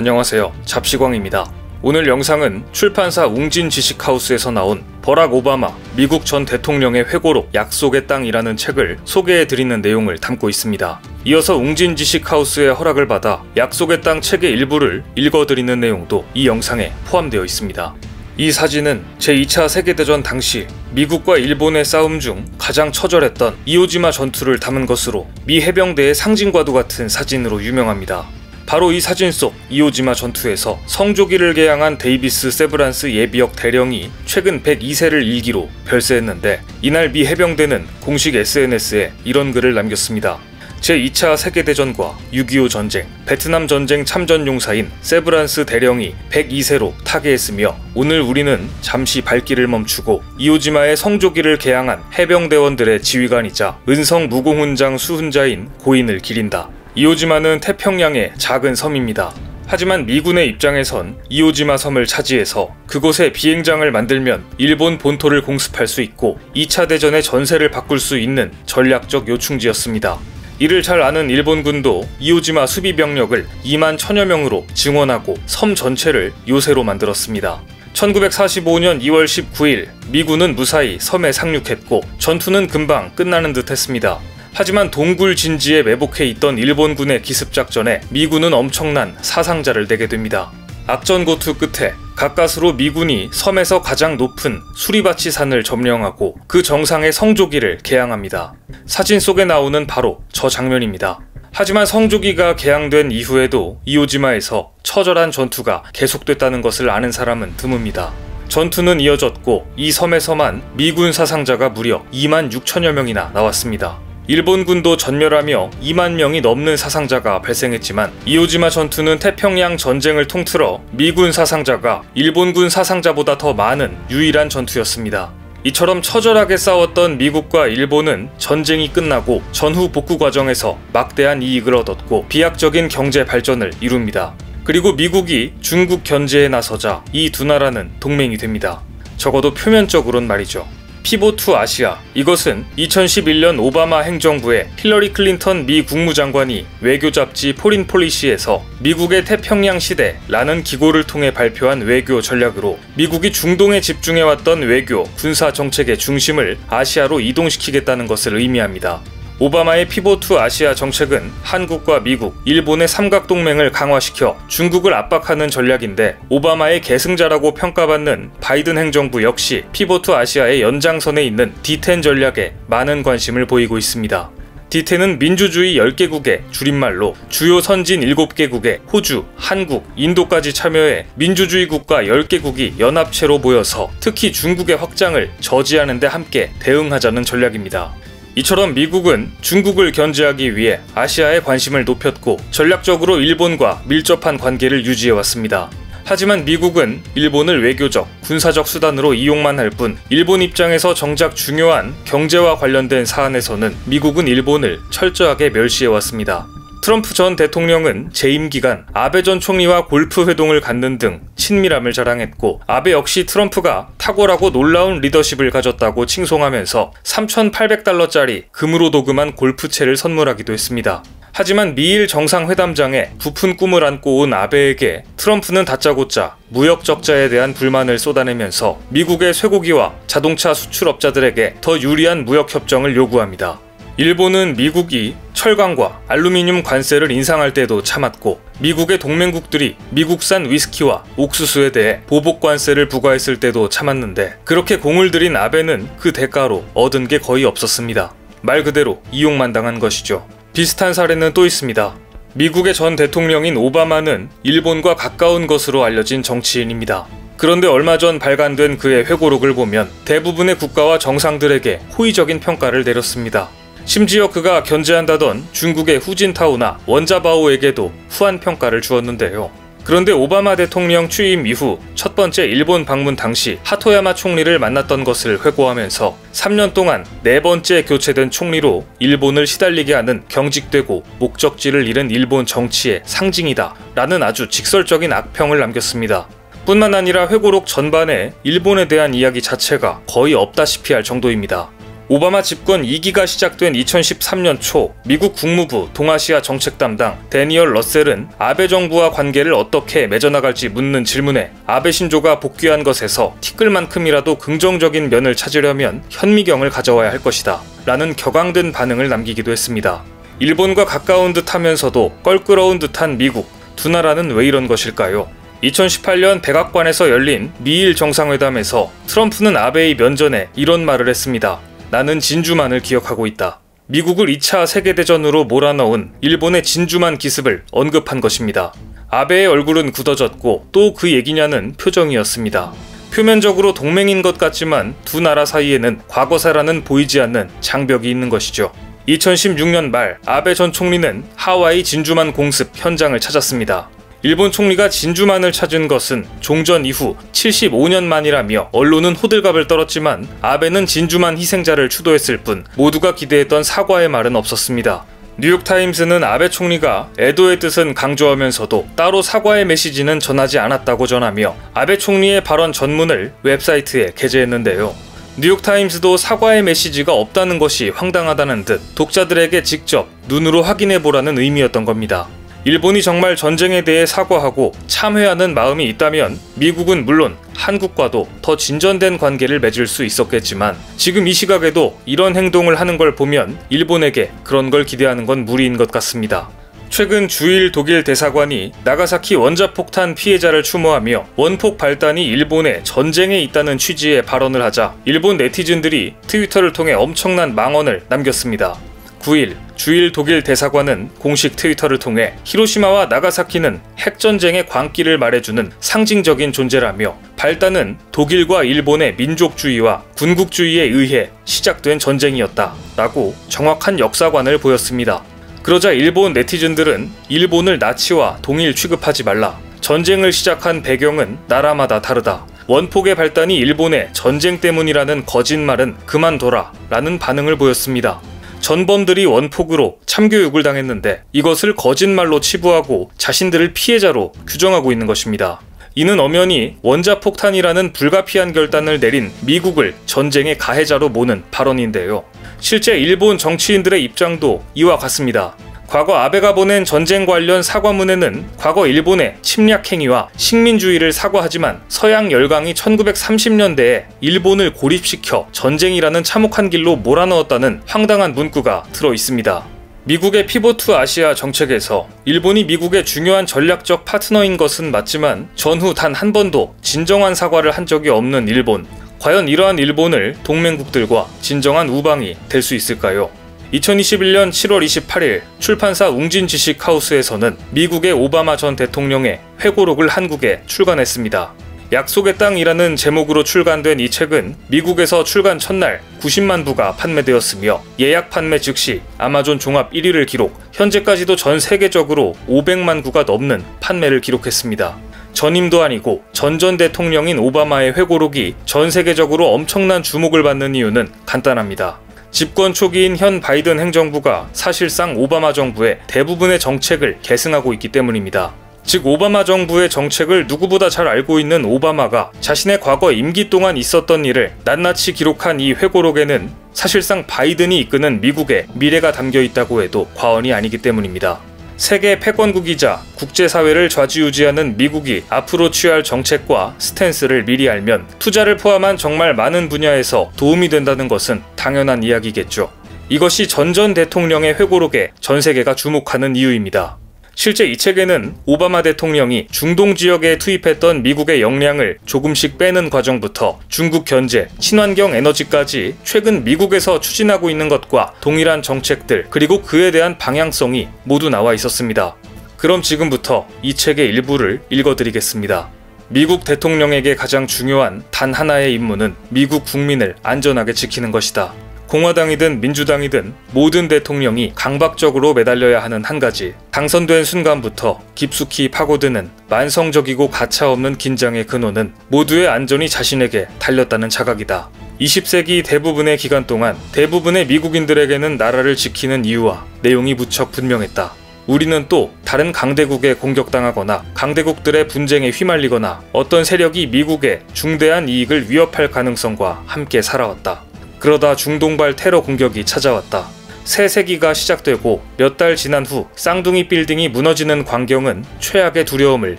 안녕하세요. 잡시광입니다. 오늘 영상은 출판사 웅진지식하우스에서 나온 버락 오바마 미국 전 대통령의 회고록 약속의 땅이라는 책을 소개해드리는 내용을 담고 있습니다. 이어서 웅진지식하우스의 허락을 받아 약속의 땅 책의 일부를 읽어드리는 내용도 이 영상에 포함되어 있습니다. 이 사진은 제2차 세계대전 당시 미국과 일본의 싸움 중 가장 처절했던 이오지마 전투를 담은 것으로 미 해병대의 상징과도 같은 사진으로 유명합니다. 바로 이 사진 속 이오지마 전투에서 성조기를 개양한 데이비스 세브란스 예비역 대령이 최근 102세를 일기로 별세했는데, 이날 미 해병대는 공식 SNS에 이런 글을 남겼습니다. 제2차 세계대전과 6.25 전쟁, 베트남 전쟁 참전 용사인 세브란스 대령이 102세로 타계했으며, 오늘 우리는 잠시 발길을 멈추고 이오지마의 성조기를 개양한 해병대원들의 지휘관이자 은성 무공훈장 수훈자인 고인을 기린다. 이오지마는 태평양의 작은 섬입니다. 하지만 미군의 입장에선 이오지마 섬을 차지해서 그곳에 비행장을 만들면 일본 본토를 공습할 수 있고 2차 대전의 전세를 바꿀 수 있는 전략적 요충지였습니다. 이를 잘 아는 일본군도 이오지마 수비 병력을 2만 1000여 명으로 증원하고 섬 전체를 요새로 만들었습니다. 1945년 2월 19일 미군은 무사히 섬에 상륙했고 전투는 금방 끝나는 듯 했습니다. 하지만 동굴 진지에 매복해 있던 일본군의 기습작전에 미군은 엄청난 사상자를 내게 됩니다. 악전고투 끝에 가까스로 미군이 섬에서 가장 높은 수리바치 산을 점령하고 그 정상에 성조기를 개양합니다. 사진 속에 나오는 바로 저 장면입니다. 하지만 성조기가 개양된 이후에도 이오지마에서 처절한 전투가 계속됐다는 것을 아는 사람은 드뭅니다. 전투는 이어졌고 이 섬에서만 미군 사상자가 무려 2만 6천여 명이나 나왔습니다. 일본군도 전멸하며 2만 명이 넘는 사상자가 발생했지만 이오지마 전투는 태평양 전쟁을 통틀어 미군 사상자가 일본군 사상자보다 더 많은 유일한 전투였습니다. 이처럼 처절하게 싸웠던 미국과 일본은 전쟁이 끝나고 전후 복구 과정에서 막대한 이익을 얻었고 비약적인 경제 발전을 이룹니다. 그리고 미국이 중국 견제에 나서자 이 두 나라는 동맹이 됩니다. 적어도 표면적으론 말이죠. 피보트 아시아, 이것은 2011년 오바마 행정부의 힐러리 클린턴 미 국무장관이 외교 잡지 포린 폴리시에서 미국의 태평양 시대라는 기고를 통해 발표한 외교 전략으로 미국이 중동에 집중해왔던 외교, 군사 정책의 중심을 아시아로 이동시키겠다는 것을 의미합니다. 오바마의 피보트 아시아 정책은 한국과 미국, 일본의 삼각동맹을 강화시켜 중국을 압박하는 전략인데, 오바마의 계승자라고 평가받는 바이든 행정부 역시 피보트 아시아의 연장선에 있는 D10 전략에 많은 관심을 보이고 있습니다. D10은 민주주의 10개국의 줄임말로 주요 선진 7개국에 호주, 한국, 인도까지 참여해 민주주의 국가 10개국이 연합체로 모여서 특히 중국의 확장을 저지하는 데 함께 대응하자는 전략입니다. 이처럼 미국은 중국을 견제하기 위해 아시아에 관심을 높였고 전략적으로 일본과 밀접한 관계를 유지해왔습니다. 하지만 미국은 일본을 외교적, 군사적 수단으로 이용만 할 뿐 일본 입장에서 정작 중요한 경제와 관련된 사안에서는 미국은 일본을 철저하게 멸시해왔습니다. 트럼프 전 대통령은 재임 기간 아베 전 총리와 골프 회동을 갖는 등 친밀함을 자랑했고, 아베 역시 트럼프가 탁월하고 놀라운 리더십을 가졌다고 칭송하면서 3,800달러짜리 금으로 도금한 골프채를 선물하기도 했습니다. 하지만 미일 정상회담장에 부푼 꿈을 안고 온 아베에게 트럼프는 다짜고짜 무역 적자에 대한 불만을 쏟아내면서 미국의 쇠고기와 자동차 수출업자들에게 더 유리한 무역 협정을 요구합니다. 일본은 미국이 철강과 알루미늄 관세를 인상할 때도 참았고, 미국의 동맹국들이 미국산 위스키와 옥수수에 대해 보복 관세를 부과했을 때도 참았는데, 그렇게 공을 들인 아베는 그 대가로 얻은 게 거의 없었습니다. 말 그대로 이용만 당한 것이죠. 비슷한 사례는 또 있습니다. 미국의 전 대통령인 오바마는 일본과 가까운 것으로 알려진 정치인입니다. 그런데 얼마 전 발간된 그의 회고록을 보면 대부분의 국가와 정상들에게 호의적인 평가를 내렸습니다. 심지어 그가 견제한다던 중국의 후진타오나 원자바오에게도 후한 평가를 주었는데요. 그런데 오바마 대통령 취임 이후 첫 번째 일본 방문 당시 하토야마 총리를 만났던 것을 회고하면서 3년 동안 4번째 교체된 총리로 일본을 시달리게 하는 경직되고 목적지를 잃은 일본 정치의 상징이다 라는 아주 직설적인 악평을 남겼습니다. 뿐만 아니라 회고록 전반에 일본에 대한 이야기 자체가 거의 없다시피 할 정도입니다. 오바마 집권 2기가 시작된 2013년 초 미국 국무부 동아시아 정책 담당 데니얼 러셀은 아베 정부와 관계를 어떻게 맺어나갈지 묻는 질문에 아베 신조가 복귀한 것에서 티끌만큼이라도 긍정적인 면을 찾으려면 현미경을 가져와야 할 것이다 라는 격앙된 반응을 남기기도 했습니다. 일본과 가까운 듯 하면서도 껄끄러운 듯한 미국, 두 나라는 왜 이런 것일까요? 2018년 백악관에서 열린 미일 정상회담에서 트럼프는 아베의 면전에 이런 말을 했습니다. 나는 진주만을 기억하고 있다. 미국을 2차 세계대전으로 몰아넣은 일본의 진주만 기습을 언급한 것입니다. 아베의 얼굴은 굳어졌고 또 그 얘기냐는 표정이었습니다. 표면적으로 동맹인 것 같지만 두 나라 사이에는 과거사라는 보이지 않는 장벽이 있는 것이죠. 2016년 말 아베 전 총리는 하와이 진주만 공습 현장을 찾았습니다. 일본 총리가 진주만을 찾은 것은 종전 이후 75년 만이라며 언론은 호들갑을 떨었지만 아베는 진주만 희생자를 추도했을 뿐 모두가 기대했던 사과의 말은 없었습니다. 뉴욕타임스는 아베 총리가 애도의 뜻은 강조하면서도 따로 사과의 메시지는 전하지 않았다고 전하며 아베 총리의 발언 전문을 웹사이트에 게재했는데요. 뉴욕타임스도 사과의 메시지가 없다는 것이 황당하다는 듯 독자들에게 직접 눈으로 확인해보라는 의미였던 겁니다. 일본이 정말 전쟁에 대해 사과하고 참회하는 마음이 있다면 미국은 물론 한국과도 더 진전된 관계를 맺을 수 있었겠지만 지금 이 시각에도 이런 행동을 하는 걸 보면 일본에게 그런 걸 기대하는 건 무리인 것 같습니다. 최근 주일 독일 대사관이 나가사키 원자폭탄 피해자를 추모하며 원폭 발단이 일본의 전쟁에 있다는 취지의 발언을 하자 일본 네티즌들이 트위터를 통해 엄청난 망언을 남겼습니다. 9일 주일 독일 대사관은 공식 트위터를 통해 히로시마와 나가사키는 핵전쟁의 광기를 말해주는 상징적인 존재라며 발단은 독일과 일본의 민족주의와 군국주의에 의해 시작된 전쟁이었다 라고 정확한 역사관을 보였습니다. 그러자 일본 네티즌들은 일본을 나치와 동일 취급하지 말라. 전쟁을 시작한 배경은 나라마다 다르다. 원폭의 발단이 일본의 전쟁 때문이라는 거짓말은 그만둬라 라는 반응을 보였습니다. 전범들이 원폭으로 참교육을 당했는데 이것을 거짓말로 치부하고 자신들을 피해자로 규정하고 있는 것입니다. 이는 엄연히 원자폭탄이라는 불가피한 결단을 내린 미국을 전쟁의 가해자로 모는 발언인데요. 실제 일본 정치인들의 입장도 이와 같습니다. 과거 아베가 보낸 전쟁 관련 사과문에는 과거 일본의 침략 행위와 식민주의를 사과하지만 서양 열강이 1930년대에 일본을 고립시켜 전쟁이라는 참혹한 길로 몰아넣었다는 황당한 문구가 들어 있습니다. 미국의 피봇 투 아시아 정책에서 일본이 미국의 중요한 전략적 파트너인 것은 맞지만 전후 단 한 번도 진정한 사과를 한 적이 없는 일본. 과연 이러한 일본을 동맹국들과 진정한 우방이 될 수 있을까요? 2021년 7월 28일 출판사 웅진 지식하우스에서는 미국의 오바마 전 대통령의 회고록을 한국에 출간했습니다. 약속의 땅이라는 제목으로 출간된 이 책은 미국에서 출간 첫날 90만 부가 판매되었으며 예약 판매 즉시 아마존 종합 1위를 기록, 현재까지도 전 세계적으로 500만 구가 넘는 판매를 기록했습니다. 전임도 아니고 전 대통령인 오바마의 회고록이 전 세계적으로 엄청난 주목을 받는 이유는 간단합니다. 집권 초기인 현 바이든 행정부가 사실상 오바마 정부의 대부분의 정책을 계승하고 있기 때문입니다. 즉 오바마 정부의 정책을 누구보다 잘 알고 있는 오바마가 자신의 과거 임기 동안 있었던 일을 낱낱이 기록한 이 회고록에는 사실상 바이든이 이끄는 미국의 미래가 담겨 있다고 해도 과언이 아니기 때문입니다. 세계 패권국이자 국제사회를 좌지우지하는 미국이 앞으로 취할 정책과 스탠스를 미리 알면 투자를 포함한 정말 많은 분야에서 도움이 된다는 것은 당연한 이야기겠죠. 이것이 전 대통령의 회고록에 전 세계가 주목하는 이유입니다. 실제 이 책에는 오바마 대통령이 중동 지역에 투입했던 미국의 역량을 조금씩 빼는 과정부터 중국 견제, 친환경 에너지까지 최근 미국에서 추진하고 있는 것과 동일한 정책들 그리고 그에 대한 방향성이 모두 나와 있었습니다. 그럼 지금부터 이 책의 일부를 읽어드리겠습니다. 미국 대통령에게 가장 중요한 단 하나의 임무는 미국 국민을 안전하게 지키는 것이다. 공화당이든 민주당이든 모든 대통령이 강박적으로 매달려야 하는 한 가지, 당선된 순간부터 깊숙이 파고드는 만성적이고 가차없는 긴장의 근원은 모두의 안전이 자신에게 달렸다는 자각이다. 20세기 대부분의 기간 동안 대부분의 미국인들에게는 나라를 지키는 이유와 내용이 무척 분명했다. 우리는 또 다른 강대국에 공격당하거나 강대국들의 분쟁에 휘말리거나 어떤 세력이 미국의 중대한 이익을 위협할 가능성과 함께 살아왔다. 그러다 중동발 테러 공격이 찾아왔다. 새 세기가 시작되고 몇 달 지난 후 쌍둥이 빌딩이 무너지는 광경은 최악의 두려움을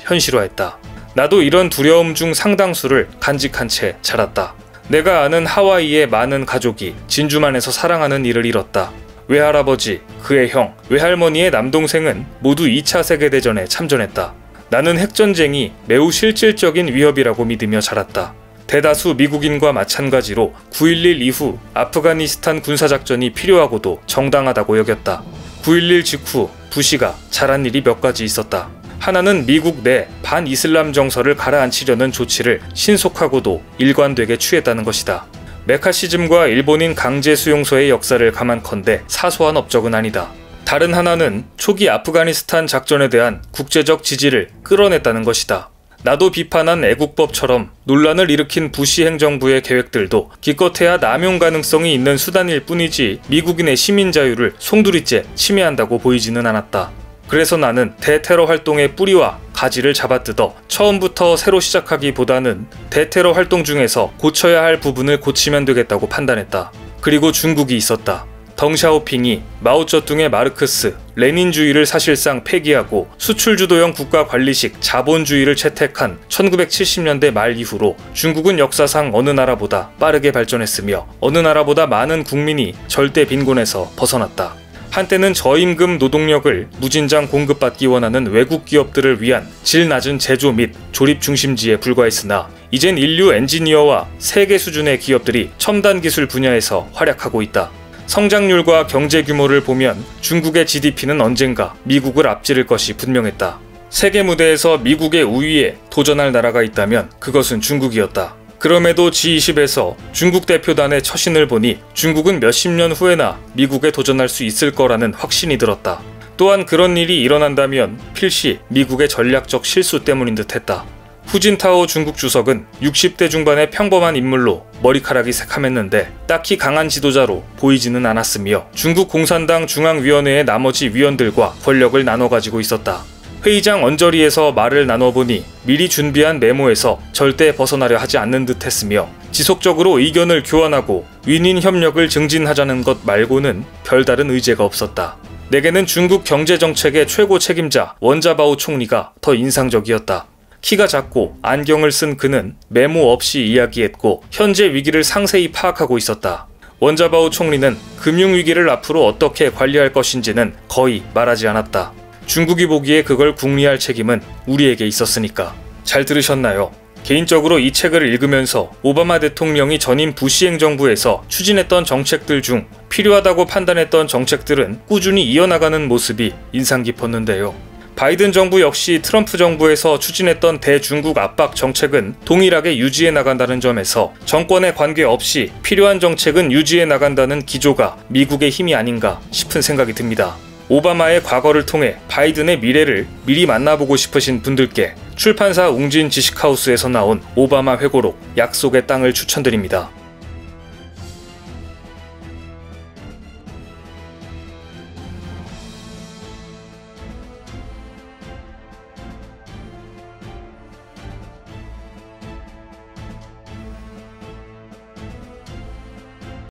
현실화했다. 나도 이런 두려움 중 상당수를 간직한 채 자랐다. 내가 아는 하와이의 많은 가족이 진주만에서 사랑하는 이를 잃었다. 외할아버지, 그의 형, 외할머니의 남동생은 모두 2차 세계대전에 참전했다. 나는 핵전쟁이 매우 실질적인 위협이라고 믿으며 자랐다. 대다수 미국인과 마찬가지로 9.11 이후 아프가니스탄 군사작전이 필요하고도 정당하다고 여겼다. 9.11 직후 부시가 잘한 일이 몇 가지 있었다. 하나는 미국 내 반이슬람 정서를 가라앉히려는 조치를 신속하고도 일관되게 취했다는 것이다. 메카시즘과 일본인 강제 수용소의 역사를 감안컨대 사소한 업적은 아니다. 다른 하나는 초기 아프가니스탄 작전에 대한 국제적 지지를 끌어냈다는 것이다. 나도 비판한 애국법처럼 논란을 일으킨 부시 행정부의 계획들도 기껏해야 남용 가능성이 있는 수단일 뿐이지 미국인의 시민 자유를 송두리째 침해한다고 보이지는 않았다. 그래서 나는 대테러 활동의 뿌리와 가지를 잡아뜯어 처음부터 새로 시작하기보다는 대테러 활동 중에서 고쳐야 할 부분을 고치면 되겠다고 판단했다. 그리고 중국이 있었다. 덩샤오핑이 마오쩌둥의 마르크스, 레닌주의를 사실상 폐기하고 수출주도형 국가관리식 자본주의를 채택한 1970년대 말 이후로 중국은 역사상 어느 나라보다 빠르게 발전했으며 어느 나라보다 많은 국민이 절대 빈곤에서 벗어났다. 한때는 저임금 노동력을 무진장 공급받기 원하는 외국 기업들을 위한 질 낮은 제조 및 조립 중심지에 불과했으나 이젠 인류 엔지니어와 세계 수준의 기업들이 첨단 기술 분야에서 활약하고 있다. 성장률과 경제 규모를 보면 중국의 GDP는 언젠가 미국을 앞지를 것이 분명했다. 세계 무대에서 미국의 우위에 도전할 나라가 있다면 그것은 중국이었다. 그럼에도 G20에서 중국 대표단의 처신을 보니 중국은 몇십 년 후에나 미국에 도전할 수 있을 거라는 확신이 들었다. 또한 그런 일이 일어난다면 필시 미국의 전략적 실수 때문인 듯 했다. 후진타오 중국 주석은 60대 중반의 평범한 인물로 머리카락이 새카맸는데 딱히 강한 지도자로 보이지는 않았으며 중국 공산당 중앙위원회의 나머지 위원들과 권력을 나눠 가지고 있었다. 회의장 언저리에서 말을 나눠보니 미리 준비한 메모에서 절대 벗어나려 하지 않는 듯 했으며 지속적으로 의견을 교환하고 윈윈 협력을 증진하자는 것 말고는 별다른 의제가 없었다. 내게는 중국 경제정책의 최고 책임자 원자바오 총리가 더 인상적이었다. 키가 작고 안경을 쓴 그는 메모 없이 이야기했고 현재 위기를 상세히 파악하고 있었다. 원자바오 총리는 금융위기를 앞으로 어떻게 관리할 것인지는 거의 말하지 않았다. 중국이 보기에 그걸 궁리할 책임은 우리에게 있었으니까. 잘 들으셨나요? 개인적으로 이 책을 읽으면서 오바마 대통령이 전임 부시 행정부에서 추진했던 정책들 중 필요하다고 판단했던 정책들은 꾸준히 이어나가는 모습이 인상 깊었는데요. 바이든 정부 역시 트럼프 정부에서 추진했던 대중국 압박 정책은 동일하게 유지해 나간다는 점에서 정권에 관계없이 필요한 정책은 유지해 나간다는 기조가 미국의 힘이 아닌가 싶은 생각이 듭니다. 오바마의 과거를 통해 바이든의 미래를 미리 만나보고 싶으신 분들께 출판사 웅진 지식하우스에서 나온 오바마 회고록 약속의 땅을 추천드립니다.